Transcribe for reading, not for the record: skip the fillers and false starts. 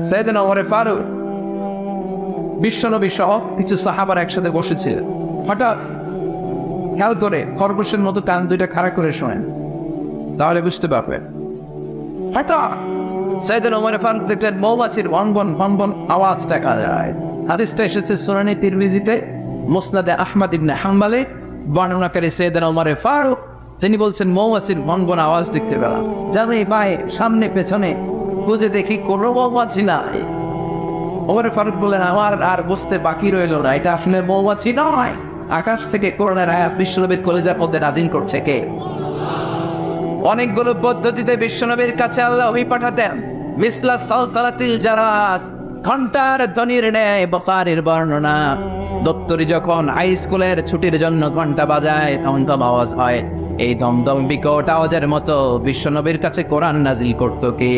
সাইয়েদনা ওমর ফারুক বিশ্বনবী সহ কিছু সাহাবার একসাথে বসেছিলেন। হঠাৎ খেয়াল করে খরগোশের মতো কান দুইটা খাড়া করে শোনেন, তাহলে বুঝতে পারবেন। হঠাৎ সাইয়েদনা ওমর ফারুক দেখলেন মৌমাছির ভনভন ভনভন আওয়াজ দেখা যায়। হাদিসটা এসেছে সুনানে তিরমিজিতে, মুসনাদে আহমদ ইবনে হাম্বলে। বর্ণনাকারী সাইয়েদনা ওমর ফারুক তিনি বলছেন মৌমাছির ভনভন আওয়াজ দেখতে পেলাম। জানি ভাই সামনে পেছনে খুঁজে দেখি কোনো মৌমাছি নাই। ওমর ফারুক বললেন আমার আর বুঝতে বাকি রইল না, এটা আসলে মৌমাছি নয়, আকাশ থেকে কোরআনের আয়াত বিশ্বনবীর কলিজার মধ্যে নাযিল করছে কে? অনেকগুলো পদ্ধতিতে বিশ্বনবীর কাছে আল্লাহ ওহী পাঠাতেন। মিসলা সালসালাতিল জারাস, ঘন্টার ধ্বনির ন্যায় বুখারীর বর্ণনা। দপ্তরি যখন হাই স্কুলের ছুটির জন্য ঘন্টা বাজায় ধমধম আওয়াজ হয়, এই ধমধম বিকট আওয়াজের মতো বিশ্বনবীর কাছে কোরআন নাযিল করতো কে?